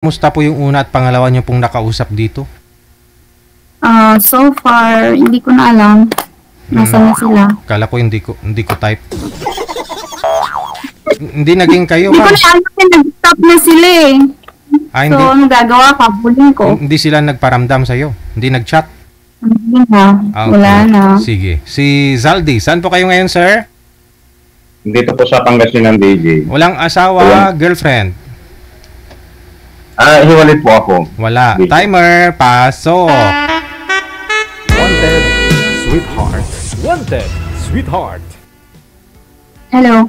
Kumusta po yung una at pangalawa niyo pong nakausap dito? So far, hindi ko na alam. Nasaan na sila? Kala ko hindi ko type. Hindi naging kayo, Hindi ko ma'am. na alam kasi nag-stop na sila eh. Hindi, So, ano gagawa ka? Bulin ko. hindi sila nagparamdam sa'yo. Hindi nag-chat. Hindi na. Okay. Wala na. Sige. Si Zaldi, saan po kayo ngayon, sir? Dito po sa Pangasinan, DJ. Walang asawa, girlfriend? Hiwalay po ako. Wala. Timer, pasok. Wanted, sweetheart. Wanted, sweetheart. Hello.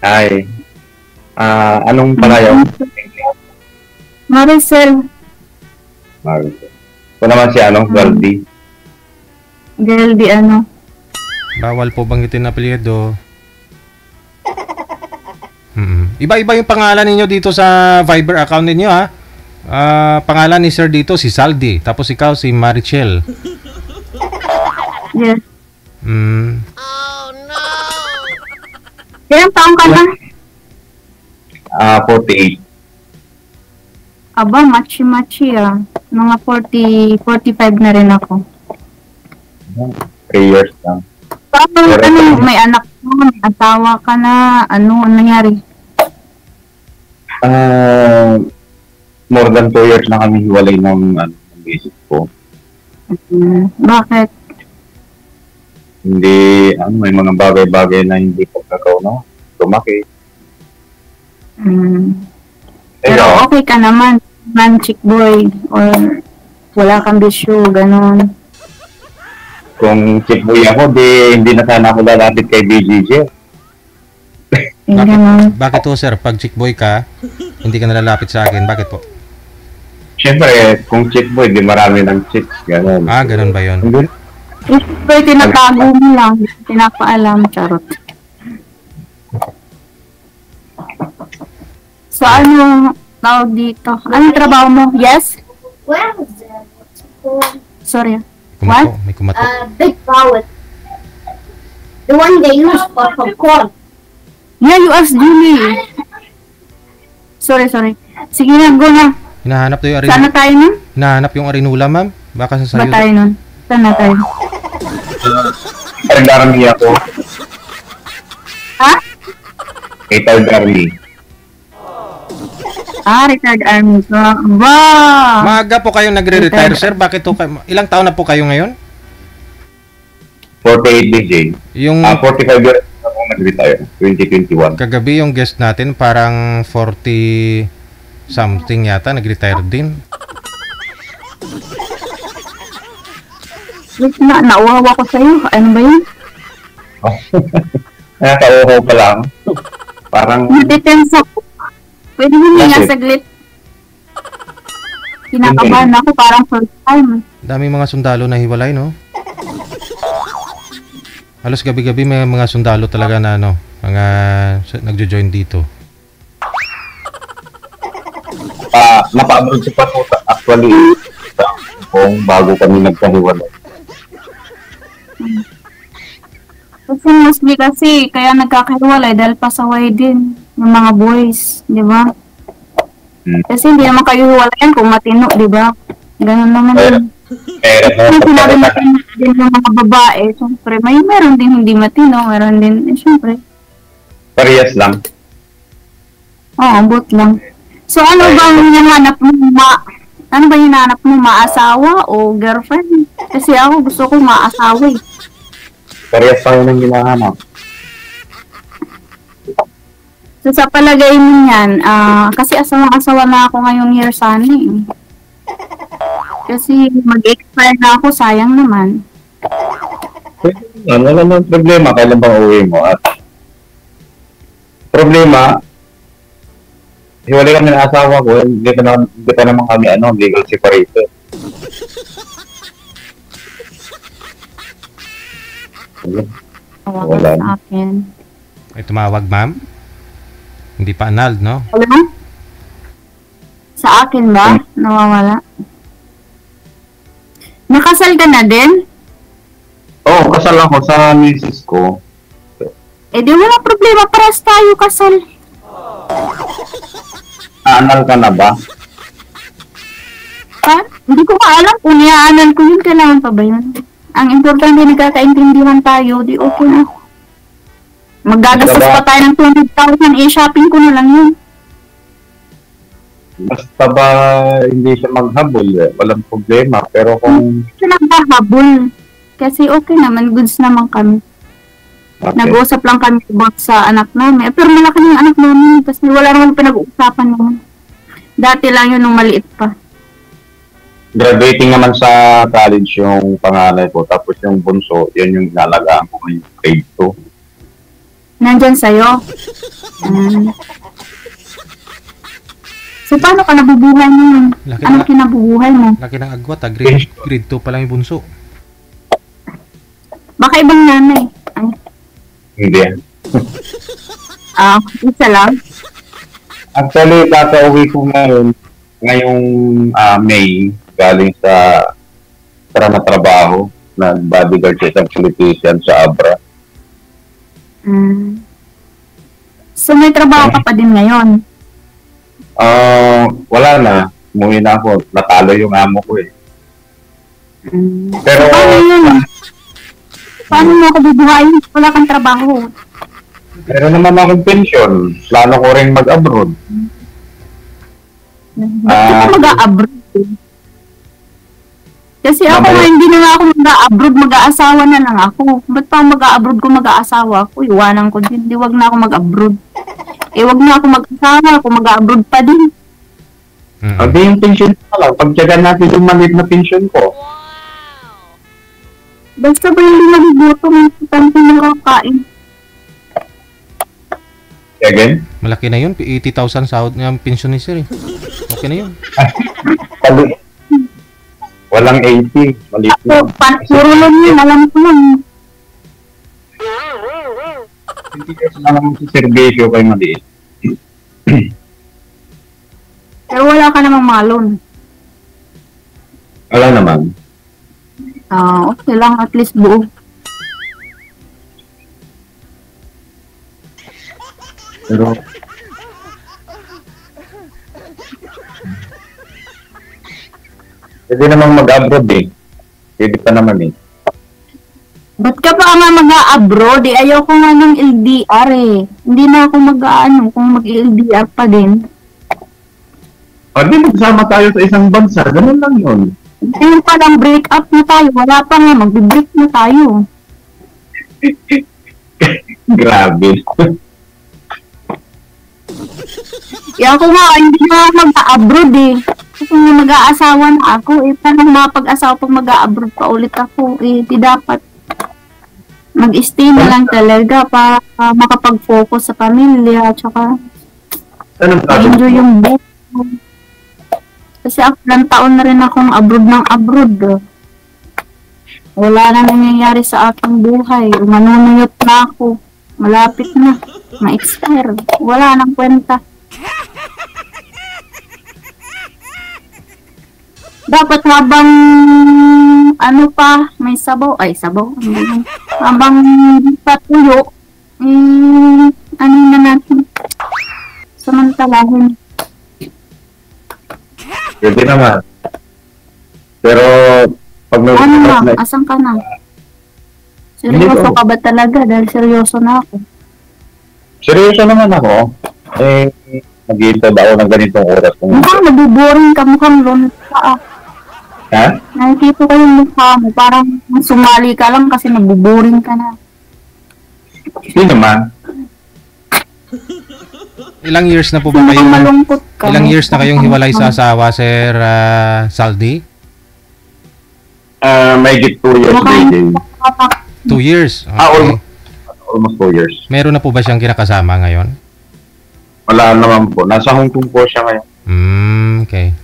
Ay. Anong palayaw? Maricel. Ito naman si Galdi. Girl, di ano. Bawal po banggitin na apelyido. Iba-iba yung pangalan ninyo dito sa Viber account ninyo, ha? Pangalan ni sir dito, si Saldi. Tapos ikaw, si Marichel. Yes. Ilang taong ka na? 48. Aba, machi-machi ah. Mga 40, 45 na rin ako. 3 years lang. Tapos, may anak mo, may asawa ka na, ano nangyari? More than 2 years na kami hiwalay ng basic ko. Bakit? Hindi, may mga bagay-bagay na hindi pagkakaw, no? Tumaki. Pero okay ka naman, man chick boy, or wala kang bisyo, ganun. Kung chick boy ako, hindi na sana ako lalapit kay BGJ. Ganun. Bakit po, sir? Pag chick boy ka, hindi ka nalalapit sa akin. Bakit po? Siyempre, kung chick boy, di marami ng chicks. Ganun. Ganun ba yun? Hindi. Pero tinatago mo lang, pinapaalam, charot. So, ano tawag dito? Anong trabaho mo? Yes? Where was that? What's it called? Sorry. Kumato. May kumato. Big Power. The one they use for popcorn. Yeah, you asked Julie. Sorry. Sige na, go na. Hinahanap to yung Saan na tayo nun? Hinahanap yung arinula, ma'am. Baka sa Ba sayo. tayo nun? Saan na tayo? Retired Army ako. Ha? Retired Army. Retired Army. So, ba! Maaga po kayo nagre-retire, sir. Bakit to ilang taon na po kayo ngayon? 48 DJ. Yung 45 years ako nag-retire. 2021. kagabi yung guest natin parang 40 something yata nag-retire din. Wait na, nauwawa ko sa'yo. Ano ba yun? Nakauhaw pa lang. Parang, Natitense ako. Pwede mo nga Bakit? saglit. Kinakabahan ako parang first time. Daming mga sundalo na hiwalay, no? Halos gabi-gabi may mga sundalo talaga na mga nagjo-join dito. napa-abroad si Patuta actually kung bago kami nagkahiwalay. Kasi mostly kasi, kaya nagkakahiwalay dahil pasaway din ng mga boys, di ba? Kasi hindi naman kayo hiwalayan kung matino, di ba? Ganun naman yun. Kung sinabi matino din ng mga babae, syempre, meron din hindi matino, meron din, syempre. Parehas lang. Oo, bot lang. So, ano bang hinahanap mo? Ano ba hinahanap mo? Maasawa o girlfriend? Kasi ako gusto ko maasawa eh. Parehas tayo ng hinahanap. So, sa palagay mo yan, kasi asawang-asawa na ako ngayong year sana eh. Kasi mag-expire na ako, sayang naman. Wala naman problema, kailan bang uwi mo? At problema, hiwalay kami ng asawa ko, hindi pa naman kami legal separated. Wala sa akin. Ay tumawag, ma'am? Hindi pa annulled, no? Ano? Sa akin ba? Nawawala. Nakasal ka na din? Oo, kasal ako sa misis ko. Eh di wala problema, paras tayo kasal. Aanal ka na ba? Hindi ko pa alam kung iaanan ko yun, kailangan pa ba yun? Ang importante, nagkakaintindihan tayo, di okay na. Maggagastos pa tayo ng 20,000, shopping ko na lang yun. Basta ba hindi siya maghabol, walang problema. Pero kung... Hindi siya naghahabol. Kasi okay naman, goods naman kami. Okay. Nag-uusap lang kami about sa anak namin. Pero malaki na yung anak namin kasi wala naman pinag-uusapan naman. Dati lang yun nung maliit pa. Graduating naman sa college yung panganay ko. Tapos yung bunso, yan yung inalagaan ko ngayong grade 2. Nandyan sa'yo. So, paano ka nabubuhay mo? Laki Anong na- kinabubuhay mo? Laki ng agwat, grade 2 pa lang yung bunso. Baka ibang nanay. Ay, Hindi. isa lang. Actually, kakauwi ko ngayong May, galing sa na trabaho, nag-bodyguard sa isang politician sa Abra. So, may trabaho ka pa din ngayon? Wala na. Umuwi na ako. Natalo yung amo ko eh. Pero, So, paano yun? Paano mo ako bubuhayin? Wala kang trabaho. meron naman akong pension. Plano ko rin mag-abroad. Bakit ka mag-a-abroad? Kasi ako nga, hindi na nga ako mag-a-abroad, mag-aasawa na lang ako. Ba't pa mag-a-abroad ko, mag-aasawa ako? Iwanan ko din, di wag na ako mag-abroad. Wag na ako mag-asawa, ako mag-a-abroad pa din. Abi yung pension ko lang. Pagtyagan natin yung maliit na pension ko. Basta ba hindi nagugutom, tanto na kakain. Again? Malaki na yun, 80,000 sahod ng pension ni sir eh. Okay na yun. Walang 80. Maliit So, na. puro lang yun, alam ko lang. Hindi kasi naman sa servisyo kay maliit. Pero wala ka namang mga loan. Wala naman. Okay lang, at least buo. Pero, pwede namang mag-abroad eh. Pwede pa naman eh. Ba't ka pa nga mag-a-abroad? Ayaw ko nga ng LDR eh. Hindi na ako mag-ano kung mag-LDR pa din. Pwede magsama tayo sa isang bansa. Ganun lang yun. Ngayon pa lang break up na tayo. Wala pa nga, mag-break na tayo. Grabe. Ako nga, hindi na ako mag-a-abroad eh. Kung mag-aasawa na ako, paano mapag-asawa pag mag-a-abroad pa ulit ako? Di dapat. Mag-stay na lang talaga para makapag-focus sa pamilya at saka Anong enjoy yung buhay. Kasi ako ilang taon na rin akong abroad ng abroad. Wala na nangyayari sa aking buhay. Manunuyot na ako. Malapit na. Ma-expire. Wala nang kwenta. Dapat habang ano pa, may sabaw. Ay, sabaw. Habang patuyo, ano na natin. Samantalahin. Pwede naman. Pero, pag may Ano na? na, Asan ka na? Seryoso ka ba talaga? Dahil seryoso na ako. seryoso naman ako. Nag-iintod ako ng ganitong oras. Mukhang nabuboring ka. Mukhang lone ka. Ha? Nakikita ko yung mukha mo. Parang sumali ka lang kasi nabuboring ka na. Hindi naman. Ilang years na po ba Mukhang kayong malungkot ka. ilang years na kayong hiwalay sa asawa, Sir Saldi? May get 2 years dating. 2 years. Okay. Almost 2 years. Meron na po ba siyang kinakasama ngayon? Wala naman po. Nasa Hong Kong po siya ngayon. Okay.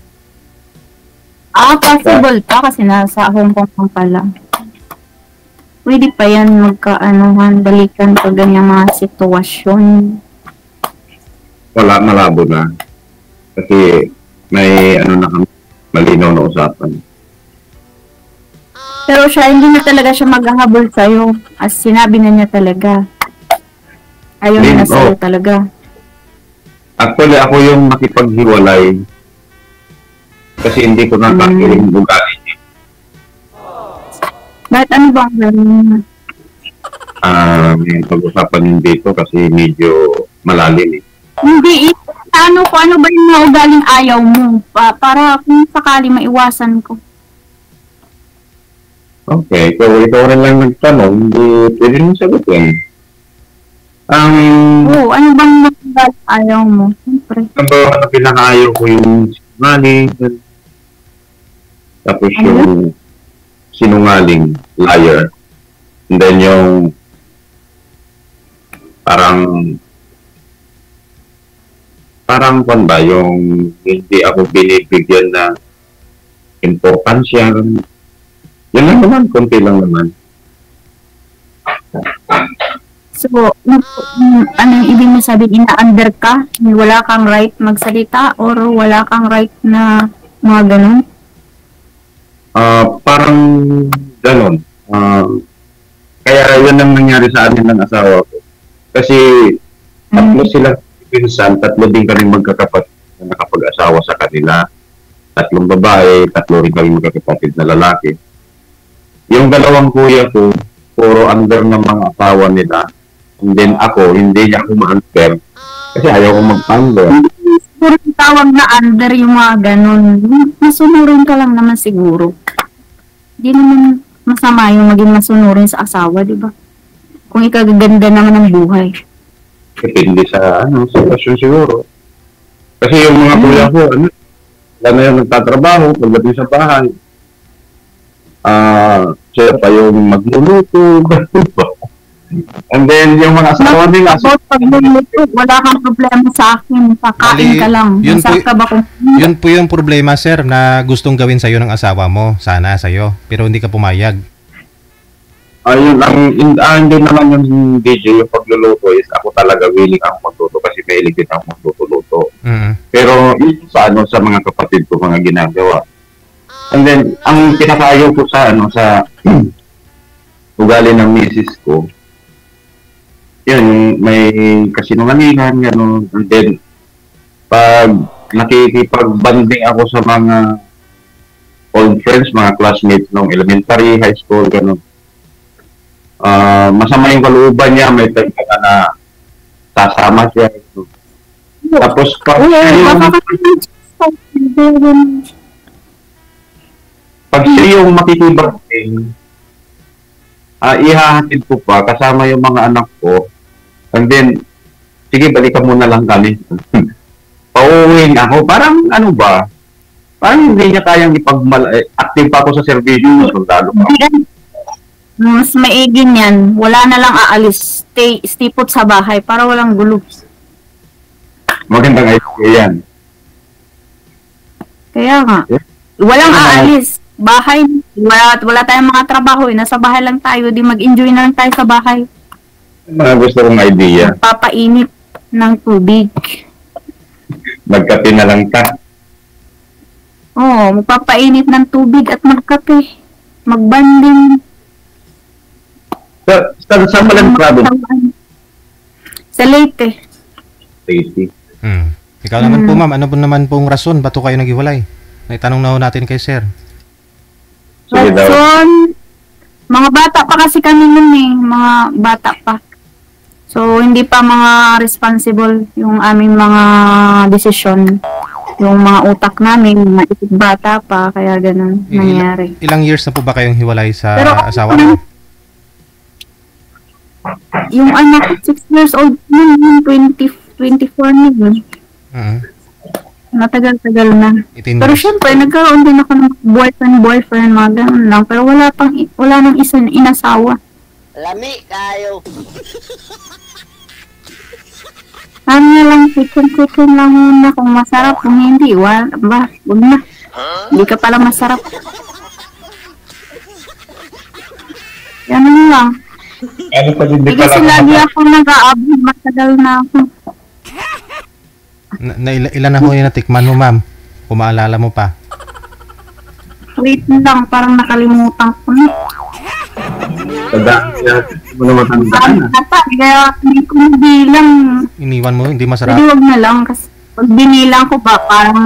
Possible pa kasi nasa Hong Kong lang pala. Pwede pa yan magka-anuhan, balikan pag ganyang mga sitwasyon. Wala, malabo na. Kasi may na kami, malinaw na usapan. Pero siya, hindi na talaga siya maghahabol sa'yo. As sinabi na niya talaga. Ayaw na sa'yo talaga. Actually, ako yung nakipaghiwalay kasi hindi ko nakakiling ugali niya. Bakit ano ba ang gano'n mo? May pag-usapan din dito kasi medyo malalim eh. Hindi, ano ba yung mga ugaling ayaw mo? Para kung sakali maiwasan ko. Okay, so ikaw rin lang nagtanong, hindi pwede mo sagutin. Oo, ano bang mga ugaling ayaw mo? Siyempre. Ano pinakaayaw ko yung sinungaling, tapos yung sinungaling, liar, and then yung parang kung ba, yung hindi ako binibigyan na importansya. Yan lang naman, konti lang naman. So, ano yung ibig mo sabihin, ina-under ka? Wala kang right magsalita or wala kang right na mga ganun? Parang ganon. Kaya yun ang nangyari sa amin ng asawa ko. Kasi tatlo sila pinsan, tatlo din kami magkakapatid na nakapag-asawa sa kanila. Tatlong babae, tatlo rin kami magkakapatid na lalaki. Yung dalawang kuya ko, puro under ng mga asawa nila. And then ako, hindi niya ako ma-under. Kasi ayaw ko mag-under. Siguro tawag na under yung mga ganun. Masunurin ka lang naman siguro. Hindi naman masama yung maging masunurin sa asawa, di ba? Kung ikagaganda naman ng buhay. Depende sa sitwasyon siguro. Kasi yung mga kuya ko, wala na yung nagtatrabaho, pagdating sa bahay. Siya pa yung magluluto. And then, yung mga asawa nila. About pagluluto, wala kang problema sa akin. Kakain ka lang. Yun po yung problema, sir, na gustong gawin sa'yo ng asawa mo. Sana sa'yo. Pero hindi ka pumayag. Ayun, doon naman yung DJ, yung pagluluto is ako talaga willing akong magluto kasi may iligit akong magluto-luto. Pero yun sa mga kapatid ko, mga ginagawa. And then, ang pinakayaw ko sa ugali ng misis ko, yun, may kasinungalingan, gano'n. And then, pag nakikipag-banding ako sa mga old friends, mga classmates nung elementary, high school, gano'n. Masama yung kalooban niya, may time na sasama siya. Tapos, pag siya yung makikibanding, ihahatid ko pa kasama yung mga anak ko. And then, sige, balikan muna lang kami. Pauwiin ako. Parang ano ba? Parang hindi niya kayang active pa ako sa servisyo ng sundalo pa. Mas maigin yan. Wala na lang aalis. Stay put sa bahay para walang gulo. Magandang idea yan. Kaya nga. Walang aalis. Bahay. Wala tayong mga trabaho. Nasa bahay lang tayo. Di mag-enjoy na lang tayo sa bahay. Mga gusto kong idea. Papainit ng tubig. Magkape na lang ka. Oo, magpapainit ng tubig at magkape. Magbanding. Saan pala ang province? Sa Leyte. Leyte. Ikaw naman po, ma'am. Ano po naman pong rason? Ba't kayo naghiwalay? Naitanong na ho natin kay sir. Rason, mga bata pa kasi kami nun eh. Mga bata pa. So, hindi pa mga responsible yung aming mga desisyon. Yung mga utak namin, mga isip bata pa. Kaya ganun nangyari. Ilang years na po ba kayong hiwalay sa asawa? Yung anak ko, 6 years old nun, 24 na yun. Matagal-tagal na. Pero syempre, nagkaroon din ako ng boyfriend, mga ganun lang. Pero wala nang isa na inasawa. Lami kayo. Ano na lang, chicken lang muna kung masarap. Kung hindi, huwag na. Hindi ka pala masarap. Yan lang. Kasi lagi ako nag-aabot, matagal na ako. Ilan na ho yung natikman mo, ma'am? Kung maalala mo pa. Wait lang, parang nakalimutan ko na. mo na matandaan na. Dapat, kaya hindi ko bilang. Iniwan mo, hindi masarap. Hindi, wag na lang. Kasi pag binilang ko ba, parang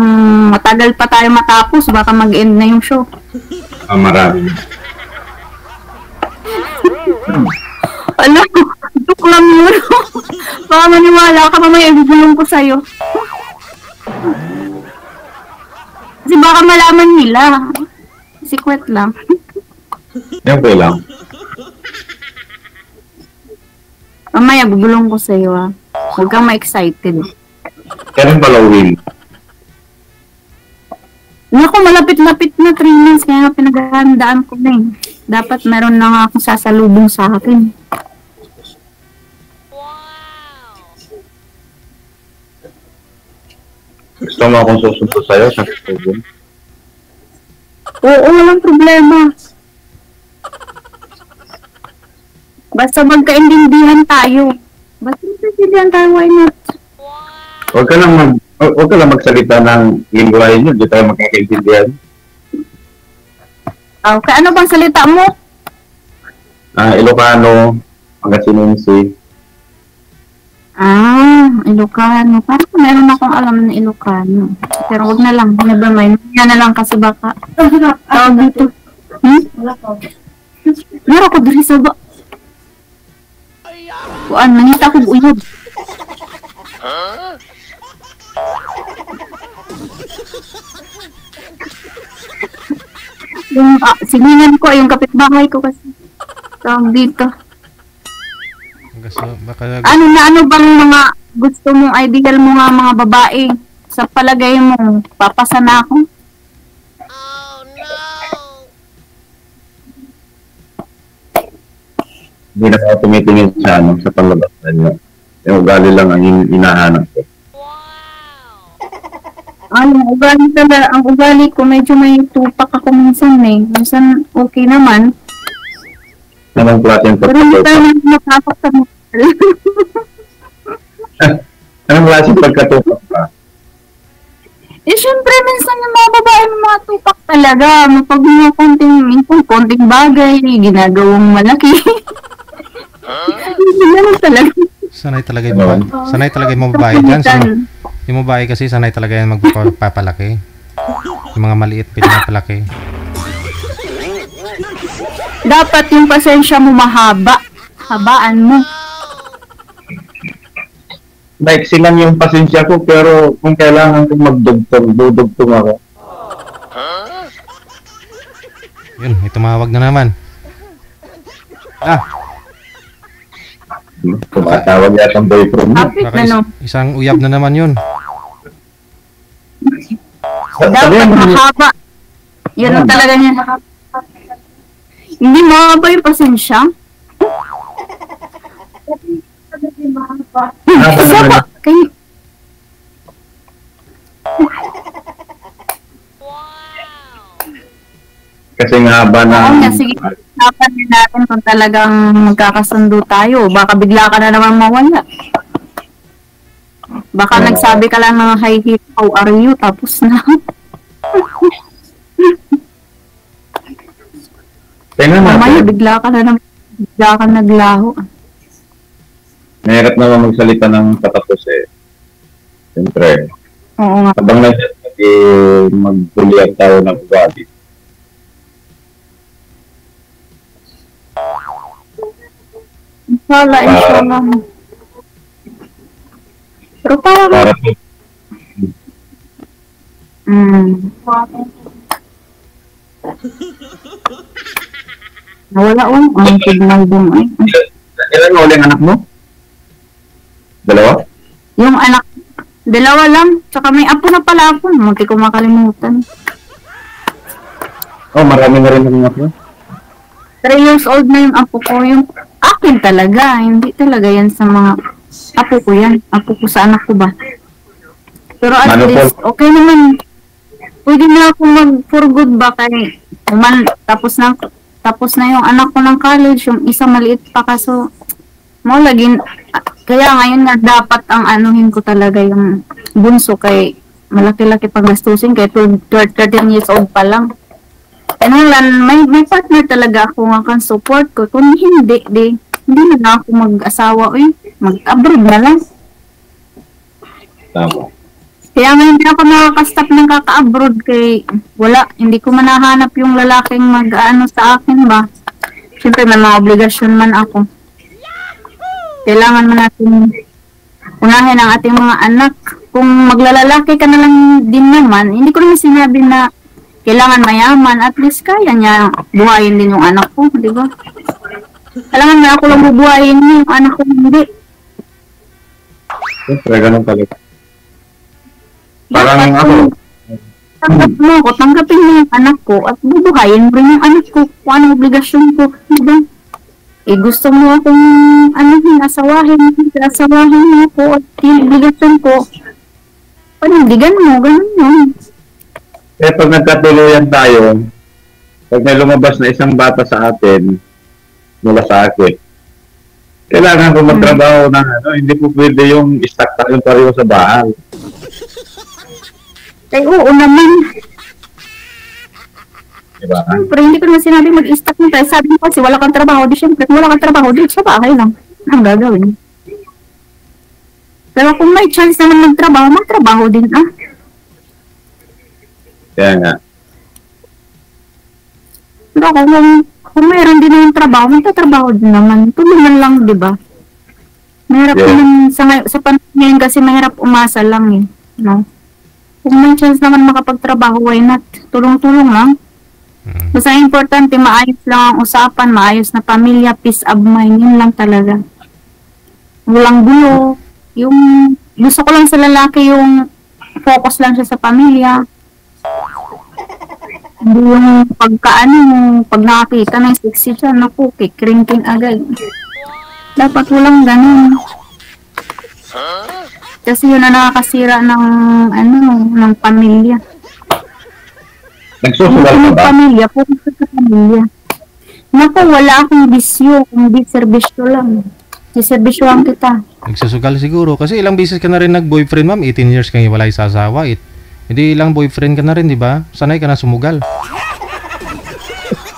matagal pa tayo matapos. Baka mag-end na yung show. Marami. Alam ko, joke lang yun. Baka maniwala ka, mamaya ibubulong ko sa'yo. Kasi baka malaman nila. Secret lang. Okay lang. Mamaya bubulong ko sa'yo ah. Huwag kang ma-excited. Kailan pala uwi? Naku, malapit-lapit na 3 months, kaya nga pinaghahandaan ko na eh. Dapat meron na nga akong sasalubong sa akin. Gusto mo akong susunod sa'yo sa susunod? Oo, walang problema. Basta magkaintindihan tayo. Basta magkaintindihan tayo, why not? Huwag ka lang magsalita ng lingwahe nyo, di tayo magkakaintindihan. Okay, ano bang salita mo? Ilocano, Pangasinense. Ilocano. Parang meron akong alam na Ilocano. Pero wag na lang, never mind. Yan na lang kasi baka. Tawag dito. Meron ko diri sa ba? Kuan, nangita ko uyod. Yung siningan ko, yung kapitbahay ko kasi. Tawag dito. Baka, Ano bang mga gusto mong ideal mo nga mga babae? Sa palagay mo, papasa na ako? Hindi na ako tumitingin sa panlabas niya. Yung ugali lang ang hinahanap ko. Ang ugali ko, medyo may tupak ako minsan eh. Minsan okay naman. Anong klaseng Pero hindi tayo napapag sa motel. Anong klaseng pagkatupak ka? Syempre, minsan yung mga babae may mga tupak talaga. Pag mga konting bagay, ginagawang malaki. Ganun talaga. sanay talaga yung babae. Sanay talaga yung mga babae dyan. Yung babae kasi sanay talaga yan magpapalaki. Yung mga maliit pinapalaki. Dapat yung pasensya mo mahaba. Habaan mo. Maiksi lang yung pasensya ko, pero kung kailangan kong dudugtong ako. Yun, may tumawag na naman. Tumatawag yata ang boyfriend mo. Kapit Baka na no. isang uyab na naman yun. Dapat mahaba. Yun ang talaga niya. Hindi mahaba yung pasensya. Isa pa. Kasi nga haba na... Oo nga, sige. Dapat din natin kung talagang magkakasundo tayo. Baka bigla ka na naman mawala. Baka nagsabi ka lang ng hi, how are you? Tapos na. Tingnan Mamaya, natin. bigla ka naglaho. Mahirap naman magsalita ng patapos eh. Siyempre. Oo nga. Habang magpulihan tayo ng ugali. Inshallah. Pero parang... Para Nawala ko. Ang signal dun eh. ilan mo uling anak mo? Dalawa? Yung anak, dalawa lang. Tsaka may apo na pala ako. Munti ko makalimutan. Oh, marami na rin ang anak mo. 3 years old na yung apo ko. Yung akin talaga. Hindi talaga yan sa mga apo ko yan. Apo ko sa anak ko ba? Pero at Ano po? least, okay naman. Pwede na ako mag-for good ba kay tapos na yung anak ko ng college. Yung isa maliit pa kaso mo laging kaya ngayon nga dapat ang anuhin ko talaga yung bunso kay malaki-laki paggastusin kay 13 years old pa lang. Ano lang, may partner talaga ako nga kan support ko. Kung hindi, hindi na ako mag-asawa, mag-abroad na lang. Tama. Kaya ngayon din ako nakaka-stop ng kaka-abroad kay hindi ko manahanap yung lalaking mag-ano sa akin ba. Siyempre may mga obligasyon man ako. Kailangan man natin unahin ang ating mga anak. Kung maglalalaki ka na lang din naman, hindi ko naman sinabi na kailangan mayaman. At least kaya niya buhayin din yung anak ko, di ba? Kailangan na ako lang bubuhayin niya yung anak ko, hindi. Siyempre, ganun talaga. Parang ako. Tanggapin mo yung anak ko at bubuhayin mo rin yung anak ko kung anong obligasyon ko, di ba? Gusto mo akong asawahin mo ako at yung obligasyon ko, panindigan mo, ganun yun. Eh, pag nagkatuluyan tayo, pag may lumabas na isang bata sa atin, mula sa akin, kailangan ko magtrabaho na hindi po pwede yung stuck tayo pareho sa bahay. Ay, oo naman. Diba? Pero hindi ko naman sinabi mag-stuck na tayo. Sabi mo kasi wala kang trabaho. Di syempre, kung wala kang trabaho, di sa bahay lang. Ang gagawin. Pero kung may chance naman magtrabaho din Kaya nga. Pero kung mayroon din naman trabaho, magtatrabaho din naman. Tulungan lang, di ba? Mahirap naman sa panahon ngayon kasi mahirap umasa lang no? Kung may chance naman makapagtrabaho, why not? Tulong-tulong lang. Basta importante, maayos lang ang usapan, maayos na pamilya, peace of mind, yun lang talaga. Walang gulo. Yung gusto ko lang sa lalaki yung focus lang siya sa pamilya. Hindi yung pag nakakita ng sexy siya, naku, kikringking agad. Dapat walang ganun. Kasi yun na nakakasira ng pamilya. Nagsusugal ka ba? Pamilya, puro sa pamilya. Naku, wala akong bisyo, kundi serbisyo lang. Siservisyohan kita. Nagsusugal siguro. Kasi ilang beses ka na rin nag-boyfriend, ma'am. 18 years kang iwalay sa asawa. Hindi ilang boyfriend ka na rin, di ba? Sanay ka na sumugal.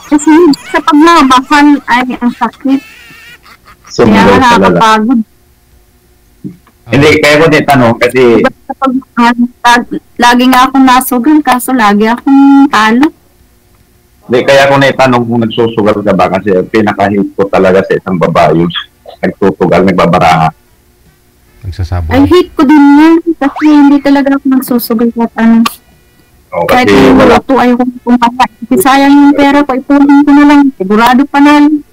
Kasi sa pagmamahal ay ang sakit. Kaya Sumugal talaga. nakakapagod. Hindi, kaya ko din tanong kasi Sa pagmamahal, lagi nga akong nasugal, kaso lagi akong talo. kaya ko na itanong kung nagsusugal ka ba kasi pinaka-hate ko talaga sa isang babae yung nagtutugal, nagbabaraha. Nagsasabog. Ay, hate ko din yan. Kasi hindi talaga ako nagsusugal at kahit Kasi yung wala. luto, ayaw kong pumakas. Kasi sayang yung pera ko, ipunin ko na lang. Sigurado pa na lang.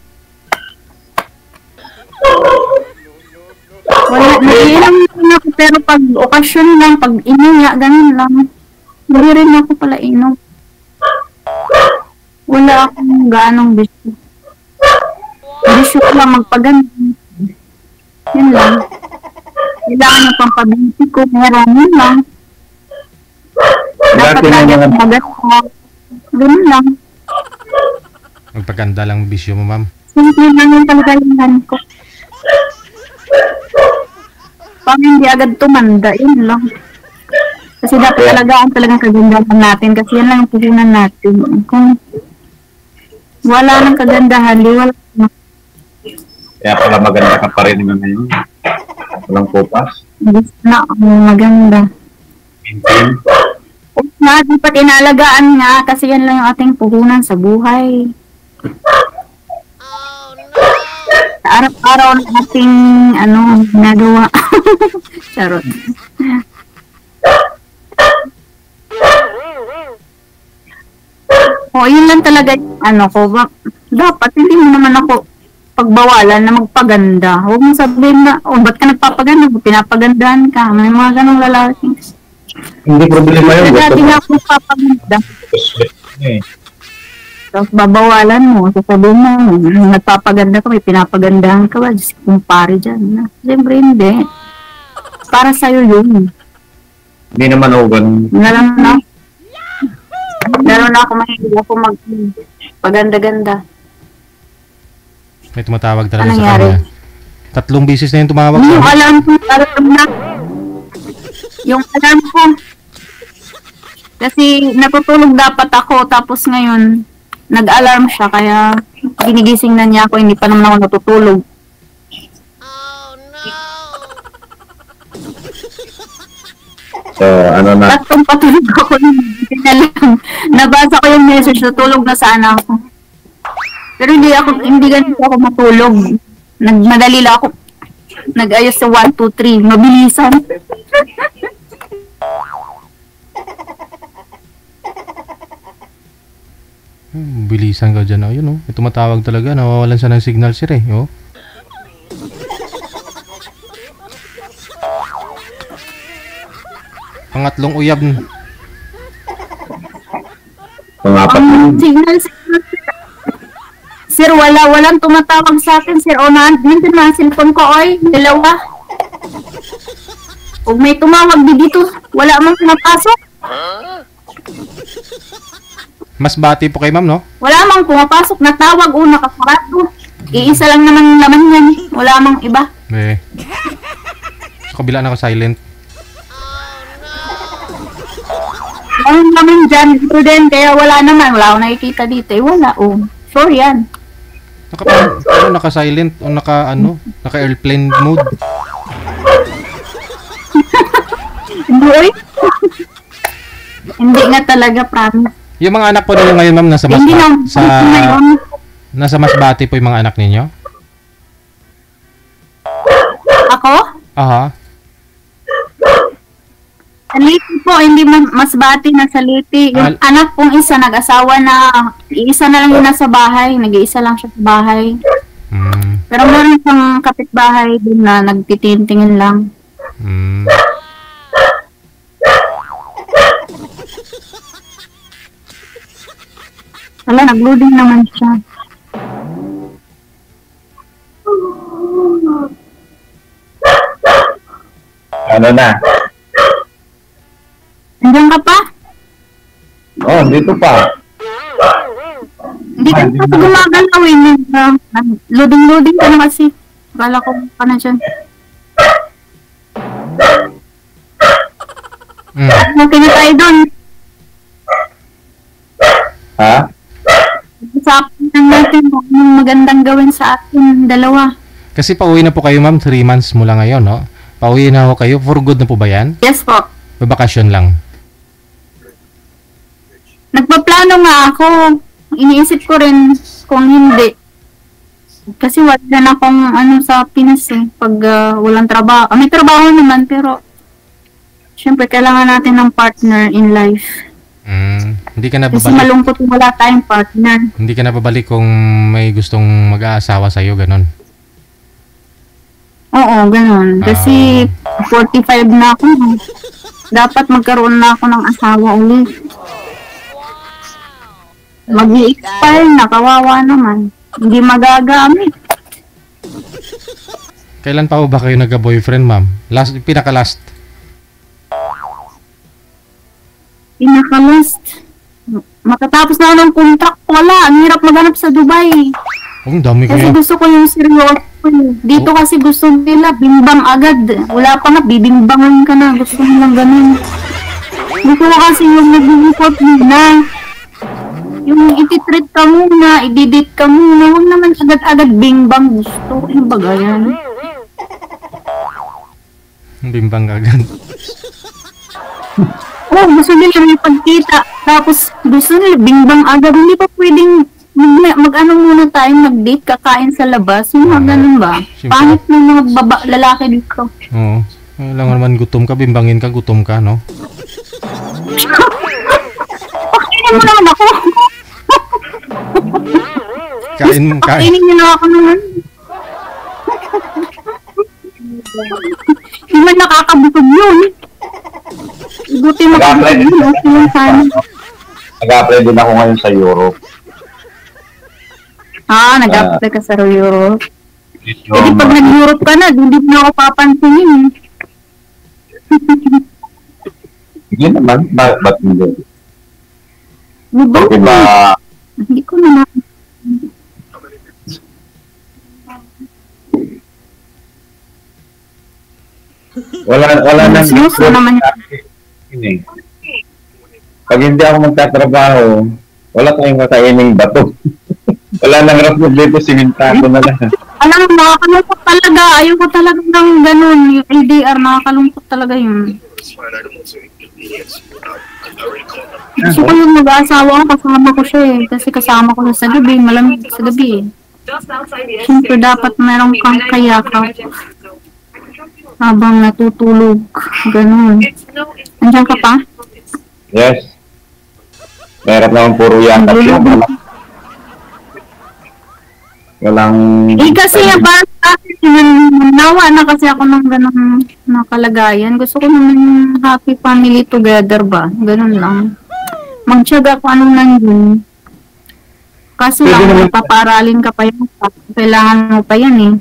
Wala, naiilang na ako, pero pag okasyon lang, pag inuya, ganun lang. Hindi rin ako pala inom. Wala akong ganong bisyo. Bisyo ko lang magpaganda. Yun lang. Kailangan yung pampabinti ko, meron yun lang. Dapat Dati lagi na ako maganda. Ganun lang. Magpaganda lang bisyo mo, ma'am. Simple lang yung kalagayan ko. Pag hindi agad tumanda, yun lang. Kasi dapat talagaan talagang kagandahan natin kasi yan lang ang puhunan natin. Kung wala ng kagandahan, di wala na. Kaya pala maganda ka pa rin ngayon. Walang kupas. Hindi na ang maganda. Maintain. Kung nga, di pa tinalagaan nga kasi yan lang yung ating puhunan sa buhay. Sa araw-araw ng ating ginagawa. Charot. Yun lang talaga yung ko. Dapat hindi mo naman ako pagbawalan na magpaganda. Huwag mo sabihin na, ba't ka nagpapaganda? Pinapagandahan ka. May mga ganong lalaki. Hindi problema yun. Kaya dati nga ako nagpapaganda. Tapos babawalan mo. Sasabihin mo, nagpapaganda ka, may pinapagandahan ka ba? Diyos, kumpare dyan. Siyempre hindi. Para sa'yo yun. Hindi naman ako ganun. Lalo na ako mahilig ako magpaganda-ganda. May tumatawag talaga Anong sa nangyari? kanya. 3 beses na yung tumawag sa Yung akin. alarm ko, yung alarm ko. Kasi natutulog dapat ako, tapos ngayon, nag-alarm siya, kaya ginigising na niya ako, hindi pa naman ako natutulog. So, ano na? Tatlong patulog ako nun. Hindi na lang. Nabasa ko yung message, natulog na sana ako. Pero hindi ganito ako matulog. Madali lang ako. Nag-ayos sa 1, 2, 3. Mabilisan. Bilisan ka dyan. Oh, yun oh. May tumatawag talaga. Nawawalan siya ng signal sir eh. Oh. Pangatlong uyab. Pangapat na yun. Signal. Sir, walang tumatawag sa akin, sir. O, nandun na ang cellphone ko, oy. Dalawa. Kung may tumawag dito, wala mang pumapasok. Mas bati po kay ma'am, no? Wala mang pumapasok. Natawag, nakaparato. Iisa lang naman laman yan. Wala mang iba. Eh. Sa kabila naka-silent. Ang naman dyan, ito din, kaya wala naman. Wala akong nakikita dito. Eh, wala, oh. Sure yan. Naka-silent o naka-airplane mode. Hindi, oy. Hindi nga talaga, promise. Yung mga anak po ninyo ngayon, ma'am, nasa Hindi na. nasa Masbate po yung mga anak ninyo? Ako? Aha. Sa Liti po, hindi Masbate na sa Liti. Yung anak kong isa, nag-asawa na, isa na lang yun nasa bahay. Nag-iisa lang siya sa bahay. Pero meron siyang kapitbahay din na nagtitintingin lang. Wala, nag-loading naman siya. Ano na? Nandiyan ka pa? Oh, dito pa. Hindi ka pa gumagalaw eh. Loading ka na kasi. Akala ko pa na dyan. Okay na tayo doon. Ha? Usapan lang natin kung anong magandang gawin sa atin dalawa. Kasi pauwi na po kayo, ma'am. 3 months mula ngayon, no? Pauwi na ho kayo. For good na po ba yan? Yes po. Babakasyon lang. Nagpaplano nga ako. Iniisip ko rin kung hindi. Kasi wala na akong sa Pinas eh. Pag walang trabaho. May trabaho naman pero syempre kailangan natin ng partner in life. Hindi ka na Kasi babalik. malungkot kung wala tayong partner. Hindi ka na babalik kung may gustong mag-aasawa sa'yo, ganon. Oo, ganun. Kasi 45 na ako. Dapat magkaroon na ako ng asawa ulit. Mag-i-expire na, kawawa naman. Hindi magagamit. Kailan pa ba kayo nagka-boyfriend, ma'am? Pinaka-last. Matatapos na ako ng contract. Wala, ang hirap maghanap sa Dubai. Ang dami Kasi kayo. gusto ko yung seryoso. Dito kasi gusto nila, bimbang agad. Wala pa nga, bibimbangan ka na. Gusto nilang ganun. Gusto ko kasi yung nag-report nila. Yung ititreat ka muna, i-date ka muna. Huwag naman agad-agad bimbang gusto. Ano ba yan? Bimbang agad. Oh, gusto nila may pagkita. Tapos gusto nila bimbang agad. Hindi pa pwedeng mag-ano muna tayo, mag-date, kakain sa labas. Yung mga ganun ba? Siyempre. Pangit ng mga lalaki dito. Oo. Alam naman gutom ka, bimbangin ka, gutom ka, no? Pakainin mo naman ako. Kain. Pakainin niyo na ako naman. Hindi man nakakabukod yun. Buti makabukod yun. Okay lang sana. Nag-apply din ako ngayon sa Europe. Nag-apply ka sa Europe. Kasi pag nag-Europe ka na, hindi mo ako papansinin. Hindi naman. Ba't hindi? Okay ba? Hindi ko na Wala nang Gusto naman yun. Pag hindi ako magtatrabaho, wala tayong makaining bato. Wala nang rapid dito, simentado na lang. Alam mo, nakakalungkot talaga. Ayoko talaga ng ganun. Yung ADR, nakakalungkot talaga yun. Gusto ko yung mag-aasawa ko, kasama ko siya eh. Kasi kasama ko siya sa gabi, malamig sa gabi eh. Siyempre dapat meron kang kayakap habang natutulog. Ganun. Andiyan ka pa? Yes. Meron naman puro yakap yun. Walang... Kasi parang nawa na kasi ako ng ganun na kalagayan. Gusto ko naman happy family together ba? Ganun lang. Magtiyaga ko anong nandun. Kasi lang, paparalin ka pa yan. Kailangan mo pa yan eh.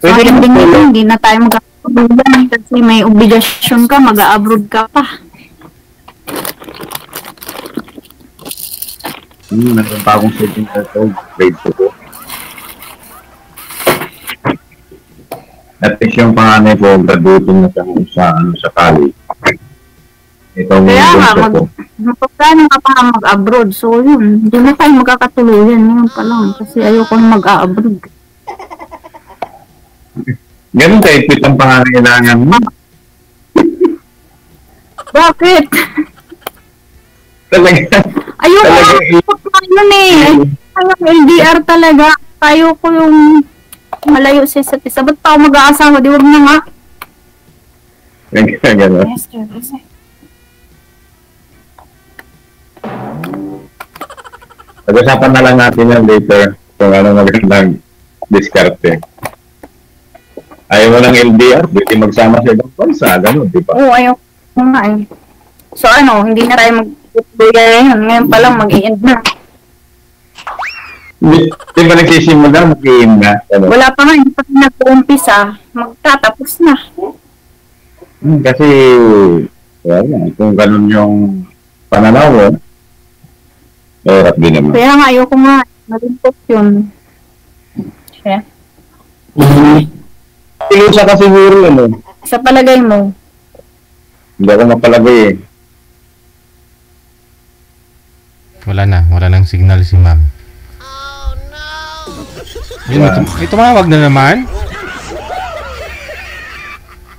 Sayang din nito, hindi na tayo magkakatuluyan kasi may obligasyon ka, mag-a-abroad ka pa. Meron pa akong 17 years old, grade 2 ko. At least yung panganay ko, graduating na sa college. Itong Kaya nga, ko. magpapagano ka pa mag-abroad. So yun, hindi na tayo magkakatuluyan. Yun pa lang. Kasi ayoko na mag-abroad. Ganun kaipit ang pangangailangan mo. Bakit? Talaga. Ayoko na yun eh. Ayoko LDR talaga. Tayo ko yung malayo sa isa't isa. Ba't pa ako mag-aasawa? Di wag na nga. Ganun. Pag-usapan na lang natin yan later kung ano magandang diskarte. Ayaw mo ng LDR, pwede magsama sa ibang bansa, gano'n, di ba? Oo, ayoko nga eh. So ano, hindi na tayo mag-tuloyan ngayon. Ngayon pa lang mag-i-end na. Di ba nagsisimula, mag-i-in na? Ano? Wala pa nga, hindi pa nag-uumpisa. Magtatapos na. Kasi, well, kung gano'n yung pananaw mo, hirap din naman. Kaya nga, ayoko nga. Malintot yun. Siya. Ilusa ka siguro yun eh. Sa palagay mo, Hindi ako mapalagay eh. Wala nang signal si ma'am. Yun, may tumawag na naman.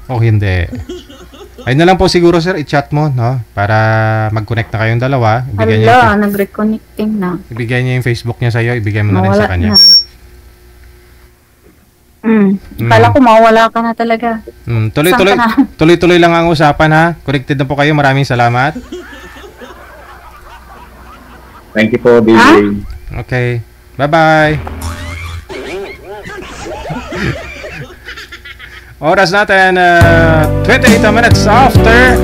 Oh, hindi. Ayun na lang po siguro sir, i-chat mo, no? Para mag-connect na kayong dalawa. Ibigay niya, hala, nag-reconnecting na. ibigay niya yung Facebook niya sa'yo, ibigay mo na rin Mawala sa kanya. na. Kala ko mawala ka na talaga. Tuloy-tuloy lang ang usapan ha. Connected na po kayo. Maraming salamat. Thank you po, DJ. Okay. Bye-bye. Oras natin 28 minutes after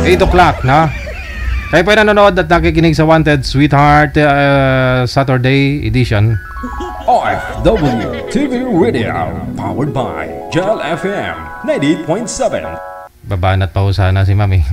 8 o'clock, no? Kayo po ay nanonood at nakikinig sa Wanted Sweetheart Saturday edition. OFW TV Radio, powered by Gel FM 98.7. Babanat pa ho sana si Mami.